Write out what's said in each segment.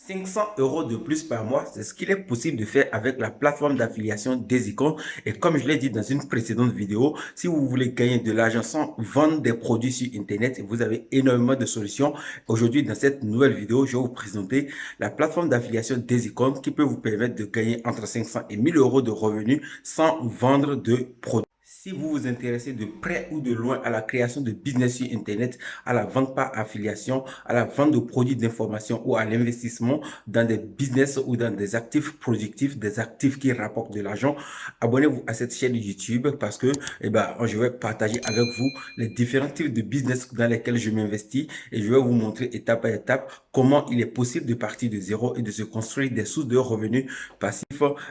500 € de plus par mois, c'est ce qu'il est possible de faire avec la plateforme d'affiliation Daisycon. Et comme je l'ai dit dans une précédente vidéo, si vous voulez gagner de l'argent sans vendre des produits sur Internet, vous avez énormément de solutions. Aujourd'hui, dans cette nouvelle vidéo, je vais vous présenter la plateforme d'affiliation Daisycon qui peut vous permettre de gagner entre 500 et 1000 € de revenus sans vendre de produits. Si vous vous intéressez de près ou de loin à la création de business sur Internet, à la vente par affiliation, à la vente de produits d'information ou à l'investissement dans des business ou dans des actifs productifs, des actifs qui rapportent de l'argent, abonnez-vous à cette chaîne YouTube parce que je vais partager avec vous les différents types de business dans lesquels je m'investis et je vais vous montrer étape par étape comment il est possible de partir de zéro et de se construire des sources de revenus passifs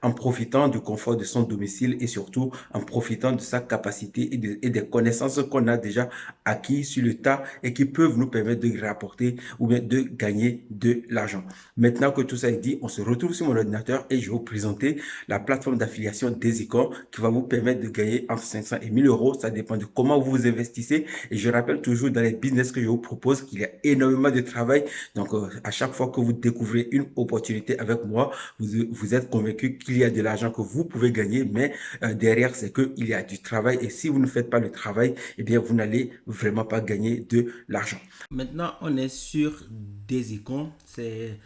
en profitant du confort de son domicile et surtout en profitant de sa capacité et des connaissances qu'on a déjà acquis sur le tas et qui peuvent nous permettre de rapporter ou bien de gagner de l'argent. Maintenant que tout ça est dit, on se retrouve sur mon ordinateur et je vais vous présenter la plateforme d'affiliation Daisycon qui va vous permettre de gagner entre 500 et 1000 €. Ça dépend de comment vous vous investissez. Et je rappelle toujours dans les business que je vous propose qu'il y a énormément de travail. Donc, à chaque fois que vous découvrez une opportunité avec moi, vous êtes convaincu qu'il y a de l'argent que vous pouvez gagner, mais derrière, c'est qu'il y a du travail. Et si vous ne faites pas le travail, eh bien, vous n'allez vraiment pas gagner de l'argent. Maintenant, on est sur Daisycon. C'est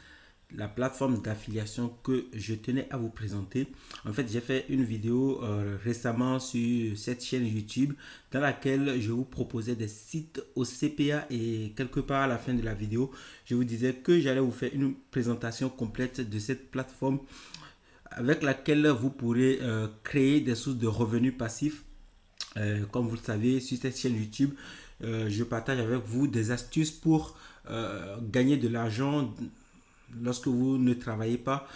la plateforme d'affiliation que je tenais à vous présenter. En fait, j'ai fait une vidéo récemment sur cette chaîne YouTube dans laquelle je vous proposais des sites au CPA et quelque part à la fin de la vidéo, je vous disais que j'allais vous faire une présentation complète de cette plateforme avec laquelle vous pourrez créer des sources de revenus passifs. Comme vous le savez, sur cette chaîne YouTube, je partage avec vous des astuces pour gagner de l'argent lorsque vous ne travaillez pas,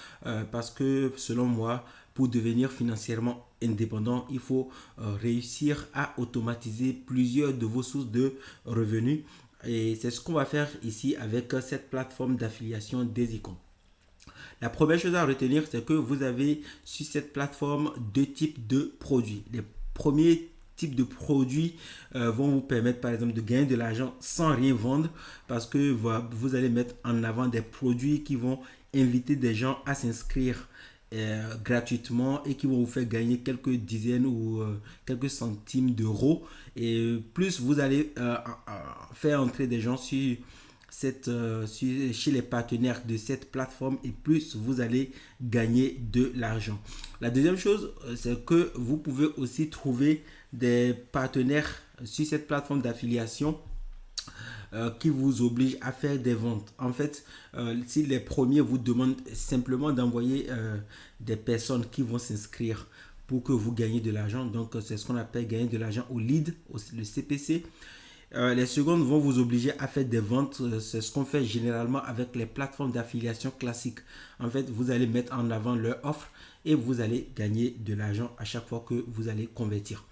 parce que selon moi, pour devenir financièrement indépendant, il faut réussir à automatiser plusieurs de vos sources de revenus. Et c'est ce qu'on va faire ici avec cette plateforme d'affiliation Daisycon. La première chose à retenir, c'est que vous avez sur cette plateforme deux types de produits. Les premiers types de produits vont vous permettre par exemple de gagner de l'argent sans rien vendre parce que vous allez mettre en avant des produits qui vont inviter des gens à s'inscrire gratuitement et qui vont vous faire gagner quelques dizaines ou quelques centimes d'euros. Et plus vous allez faire entrer des gens chez les partenaires de cette plateforme et plus vous allez gagner de l'argent. La deuxième chose, c'est que vous pouvez aussi trouver des partenaires sur cette plateforme d'affiliation qui vous obligent à faire des ventes. En fait, si les premiers vous demandent simplement d'envoyer des personnes qui vont s'inscrire pour que vous gagnez de l'argent, donc c'est ce qu'on appelle gagner de l'argent au lead, le CPC. Les secondes vont vous obliger à faire des ventes. C'est ce qu'on fait généralement avec les plateformes d'affiliation classiques. En fait, vous allez mettre en avant leur offre et vous allez gagner de l'argent à chaque fois que vous allez convertir.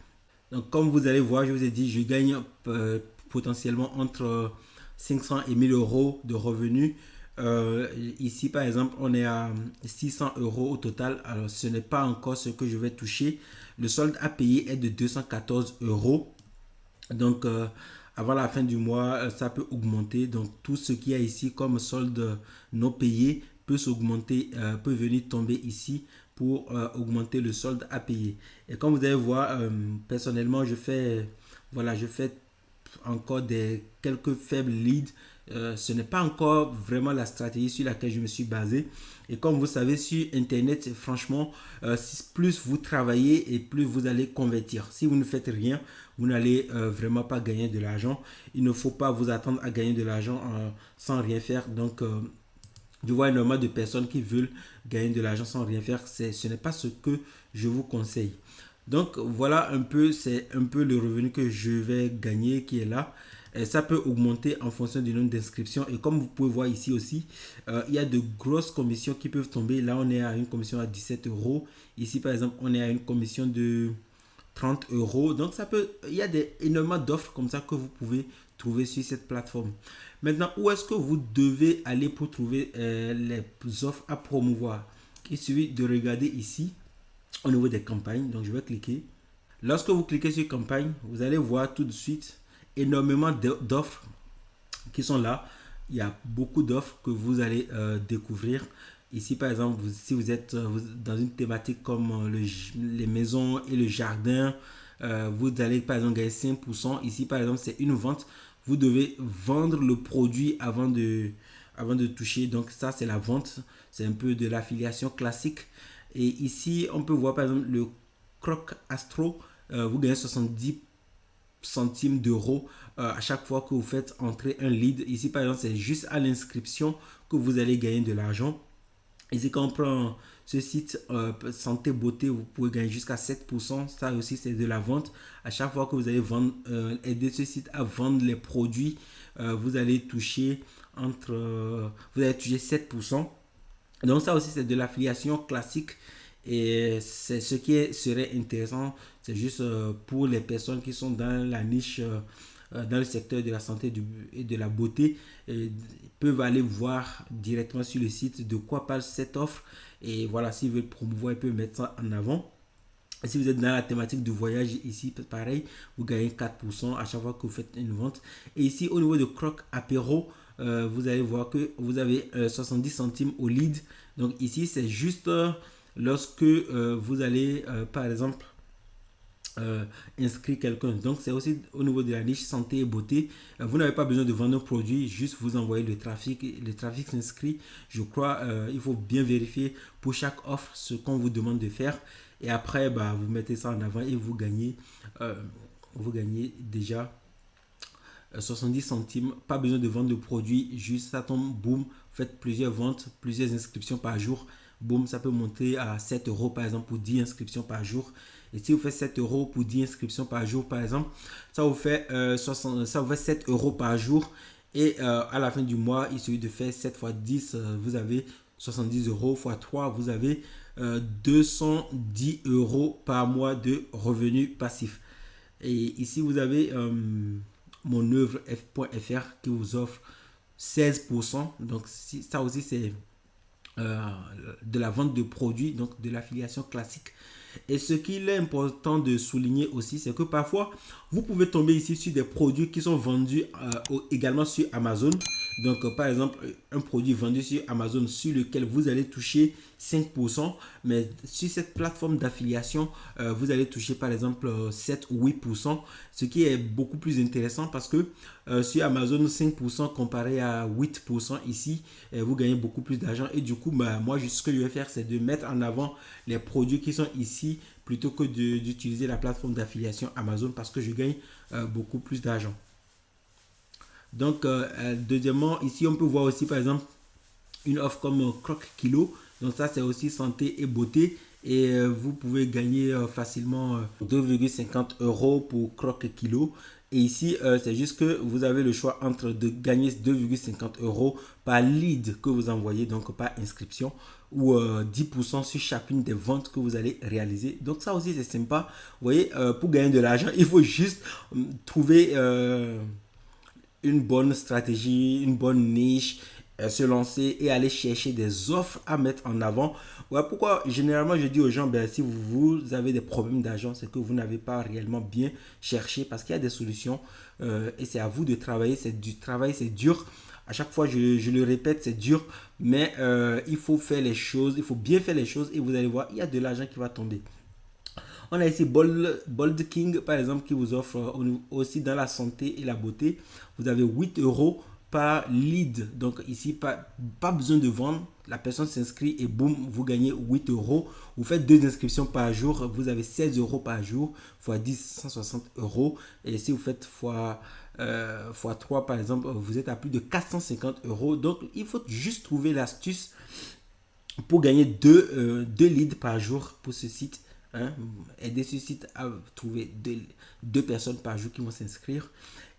Donc, comme vous allez voir, je vous ai dit, je gagne potentiellement entre 500 et 1000 € de revenus. Ici, par exemple, on est à 600 € au total. Alors, ce n'est pas encore ce que je vais toucher. Le solde à payer est de 214 €. Donc, avant la fin du mois, ça peut augmenter. Donc, tout ce qu'il y a ici comme solde non payé peut s'augmenter, peut venir tomber ici pour augmenter le solde à payer. Et comme vous allez voir, personnellement, je fais encore quelques faibles leads. Ce n'est pas encore vraiment la stratégie sur laquelle je me suis basé. Et comme vous savez, sur Internet, franchement, plus vous travaillez et plus vous allez convertir. Si vous ne faites rien, vous n'allez vraiment pas gagner de l'argent. Il ne faut pas vous attendre à gagner de l'argent sans rien faire. Donc, je vois énormément de personnes qui veulent gagner de l'argent sans rien faire. Ce n'est pas ce que je vous conseille. Donc, voilà un peu, c'est un peu le revenu que je vais gagner qui est là. Et ça peut augmenter en fonction du nombre d'inscriptions. Et comme vous pouvez voir ici aussi, il y a de grosses commissions qui peuvent tomber. Là, on est à une commission à 17 €. Ici, par exemple, on est à une commission de 30 €. Donc, il y a énormément d'offres comme ça que vous pouvez trouver sur cette plateforme. Maintenant, où est-ce que vous devez aller pour trouver les offres à promouvoir? Il suffit de regarder ici au niveau des campagnes. Donc, je vais cliquer. Lorsque vous cliquez sur campagne, vous allez voir tout de suite énormément d'offres qui sont là. il y a beaucoup d'offres que vous allez découvrir. Ici, par exemple, si vous êtes dans une thématique comme les maisons et le jardin, vous allez par exemple gagner 5%. Ici, par exemple, c'est une vente. Vous devez vendre le produit avant de toucher. Donc, ça, c'est la vente. C'est un peu de l'affiliation classique. Et ici, on peut voir par exemple le Croc Astro. Vous gagnez 70 centimes d'euros à chaque fois que vous faites entrer un lead. Ici, par exemple, c'est juste à l'inscription que vous allez gagner de l'argent. Ici, quand on prend ce site santé beauté, vous pouvez gagner jusqu'à 7%. Ça aussi, c'est de la vente. À chaque fois que vous allez vendre, aider ce site à vendre les produits, vous allez toucher vous allez toucher 7%. Donc ça aussi, c'est de l'affiliation classique. Et c'est ce qui serait intéressant, c'est juste pour les personnes qui sont dans la niche, dans le secteur de la santé et de la beauté, ils peuvent aller voir directement sur le site de quoi parle cette offre. Et voilà, s'ils veulent promouvoir, ils peuvent mettre ça en avant. Et si vous êtes dans la thématique du voyage, ici, pareil, vous gagnez 4% à chaque fois que vous faites une vente. Et ici, au niveau de Croc Apéro, vous allez voir que vous avez 70 centimes au lead. Donc ici, c'est juste lorsque vous allez, par exemple, inscrire quelqu'un. Donc c'est aussi au niveau de la niche santé et beauté. Vous n'avez pas besoin de vendre un produit, juste vous envoyez le trafic. Le trafic s'inscrit. Je crois il faut bien vérifier pour chaque offre ce qu'on vous demande de faire. Et après, bah, vous mettez ça en avant et vous gagnez déjà 70 centimes. Pas besoin de vendre de produit, juste ça tombe, boum, faites plusieurs ventes, plusieurs inscriptions par jour. Boum, ça peut monter à 7 euros par exemple pour 10 inscriptions par jour. Et si vous faites 7 euros pour 10 inscriptions par jour, par exemple, ça vous fait 7 euros par jour. Et à la fin du mois, il suffit de faire 7 fois 10, vous avez 70 euros fois 3, vous avez 210 euros par mois de revenus passifs. Et ici, vous avez mon œuvre F.fr qui vous offre 16%. Donc, ça aussi, c'est de la vente de produits, donc de l'affiliation classique. Et ce qu'il est important de souligner aussi, c'est que parfois, vous pouvez tomber ici sur des produits qui sont vendus également sur Amazon. Donc, par exemple, un produit vendu sur Amazon sur lequel vous allez toucher 5%, mais sur cette plateforme d'affiliation, vous allez toucher par exemple 7 ou 8%, ce qui est beaucoup plus intéressant parce que sur Amazon, 5% comparé à 8% ici, vous gagnez beaucoup plus d'argent. Et du coup, bah, moi, ce que je vais faire, c'est de mettre en avant les produits qui sont ici plutôt que d'utiliser la plateforme d'affiliation Amazon parce que je gagne beaucoup plus d'argent. Donc, deuxièmement, ici, on peut voir aussi, par exemple, une offre comme Croc Kilo. Donc, ça, c'est aussi santé et beauté. Et vous pouvez gagner facilement 2,50 euros pour Croc Kilo. Et ici, c'est juste que vous avez le choix entre de gagner 2,50 euros par lead que vous envoyez, donc par inscription, ou 10% sur chacune des ventes que vous allez réaliser. Donc ça aussi, c'est sympa. Vous voyez, pour gagner de l'argent, il faut juste trouver une bonne stratégie, une bonne niche, se lancer et aller chercher des offres à mettre en avant. Ouais, pourquoi généralement je dis aux gens, ben, si vous avez des problèmes d'argent, c'est que vous n'avez pas réellement bien cherché parce qu'il y a des solutions et c'est à vous de travailler. C'est du travail, c'est dur. À chaque fois, je le répète, c'est dur, mais il faut faire les choses, il faut bien faire les choses et vous allez voir, il y a de l'argent qui va tomber. On a ici Bold King, par exemple, qui vous offre aussi dans la santé et la beauté. Vous avez 8 euros par lead. Donc ici, pas besoin de vendre. La personne s'inscrit et boum, vous gagnez 8 euros. Vous faites 2 inscriptions par jour. Vous avez 16 euros par jour. Fois 10, 160 euros. Et si vous faites fois 3, par exemple, vous êtes à plus de 450 euros. Donc, il faut juste trouver l'astuce pour gagner 2 leads par jour pour ce site. Hein, aider ce site à trouver 2 personnes par jour qui vont s'inscrire.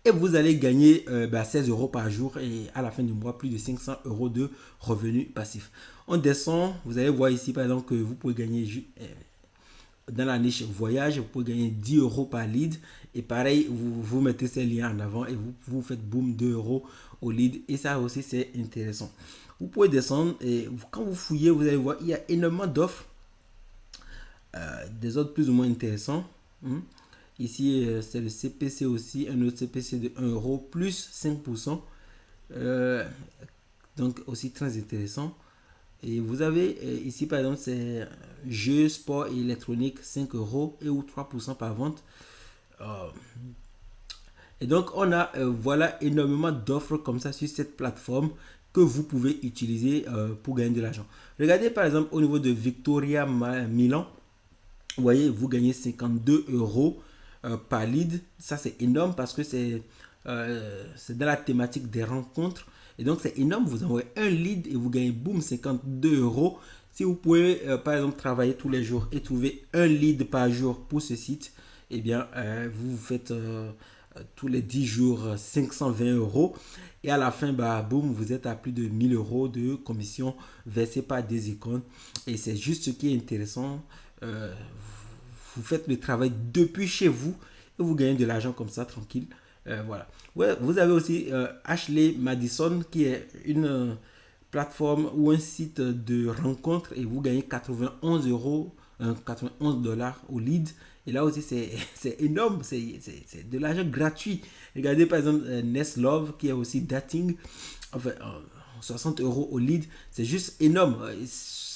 Et vous allez gagner 16 euros par jour et à la fin du mois, plus de 500 euros de revenus passifs. On descend, vous allez voir ici par exemple que vous pouvez gagner dans la niche voyage, vous pouvez gagner 10 euros par lead. Et pareil, vous mettez ces liens en avant et vous faites boum 2 euros au lead. Et ça aussi, c'est intéressant. Vous pouvez descendre et quand vous fouillez, vous allez voir, il y a énormément d'offres. Des autres plus ou moins intéressants. Ici, c'est le CPC aussi, un autre CPC de 1 euro plus 5%. Donc aussi très intéressant. Et vous avez ici par exemple c'est jeux, sport et électronique 5 euros et ou 3% par vente. Et donc on a voilà énormément d'offres comme ça sur cette plateforme que vous pouvez utiliser pour gagner de l'argent. Regardez par exemple au niveau de Victoria Milan. Vous voyez, vous gagnez 52 euros par lead. Ça, c'est énorme parce que c'est dans la thématique des rencontres. Et donc, c'est énorme. Vous envoyez un lead et vous gagnez, boum, 52 euros. Si vous pouvez, par exemple, travailler tous les jours et trouver un lead par jour pour ce site, eh bien, vous faites tous les 10 jours 520 euros. Et à la fin, bah, boum, vous êtes à plus de 1000 euros de commission versée par Daisycoin. Et c'est juste ce qui est intéressant. Vous faites le travail depuis chez vous et vous gagnez de l'argent comme ça tranquille. Voilà. Ouais, vous avez aussi Ashley Madison qui est une plateforme ou un site de rencontre et vous gagnez 91 euros, 91 dollars au lead. Et là aussi c'est énorme, c'est de l'argent gratuit. Regardez par exemple Nestlove qui est aussi dating, enfin 60 euros au lead, c'est juste énorme.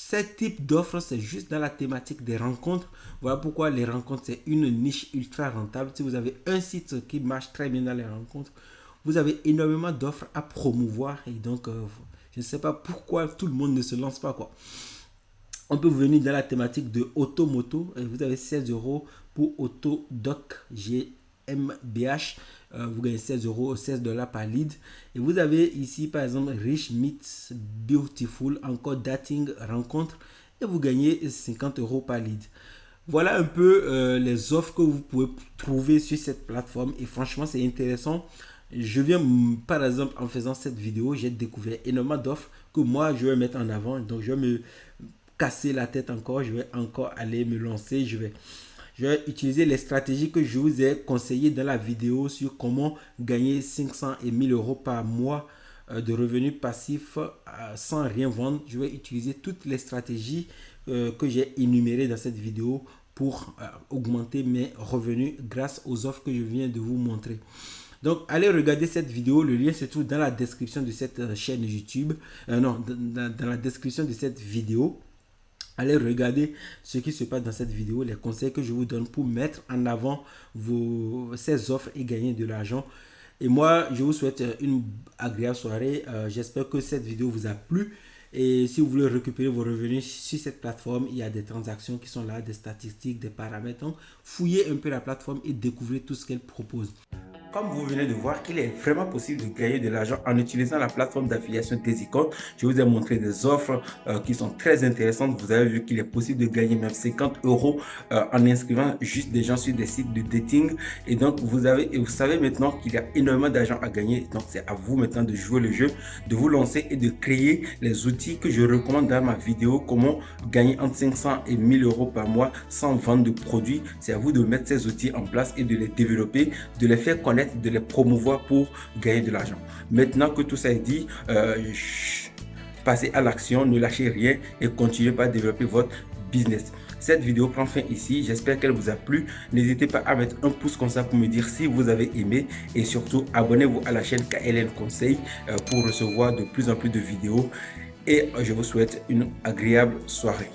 Ce type d'offre, c'est juste dans la thématique des rencontres. Voilà pourquoi les rencontres, c'est une niche ultra rentable. Si vous avez un site qui marche très bien dans les rencontres, vous avez énormément d'offres à promouvoir. Et donc, je ne sais pas pourquoi tout le monde ne se lance pas, quoi. On peut venir dans la thématique de automoto. Et vous avez 16 euros pour Autodoc GmbH. Vous gagnez 16 euros, 16 dollars par lead. Et vous avez ici, par exemple, Rich Meets Beautiful, encore dating, rencontre. Et vous gagnez 50 euros par lead. Voilà un peu les offres que vous pouvez trouver sur cette plateforme. Et franchement, c'est intéressant. Je viens, par exemple, en faisant cette vidéo, j'ai découvert énormément d'offres que moi, je vais mettre en avant. Donc, je vais me casser la tête encore. Je vais encore aller me lancer. Je vais utiliser les stratégies que je vous ai conseillées dans la vidéo sur comment gagner 500 et 1000 euros par mois de revenus passifs sans rien vendre. Je vais utiliser toutes les stratégies que j'ai énumérées dans cette vidéo pour augmenter mes revenus grâce aux offres que je viens de vous montrer. Donc, allez regarder cette vidéo. Le lien se trouve dans la description de cette chaîne YouTube. Dans la description de cette vidéo. Allez regarder ce qui se passe dans cette vidéo, les conseils que je vous donne pour mettre en avant ces offres et gagner de l'argent. Et moi, je vous souhaite une agréable soirée. J'espère que cette vidéo vous a plu. Et si vous voulez récupérer vos revenus sur cette plateforme, il y a des transactions qui sont là, des statistiques, des paramètres. Donc, fouillez un peu la plateforme et découvrez tout ce qu'elle propose. Comme vous venez de voir qu'il est vraiment possible de gagner de l'argent en utilisant la plateforme d'affiliation Daisycoin, je vous ai montré des offres qui sont très intéressantes. Vous avez vu qu'il est possible de gagner même 50 euros en inscrivant juste des gens sur des sites de dating. Et donc, vous savez maintenant qu'il y a énormément d'argent à gagner. Donc, c'est à vous maintenant de jouer le jeu, de vous lancer et de créer les outils que je recommande dans ma vidéo. Comment gagner entre 500 et 1000 euros par mois sans vendre de produits. C'est à vous de mettre ces outils en place et de les développer, de les faire connaître, de les promouvoir pour gagner de l'argent. Maintenant que tout ça est dit, passez à l'action, ne lâchez rien et continuez par développer votre business. Cette vidéo prend fin ici, j'espère qu'elle vous a plu. N'hésitez pas à mettre un pouce comme ça pour me dire si vous avez aimé et surtout abonnez-vous à la chaîne KLN Conseil pour recevoir de plus en plus de vidéos et je vous souhaite une agréable soirée.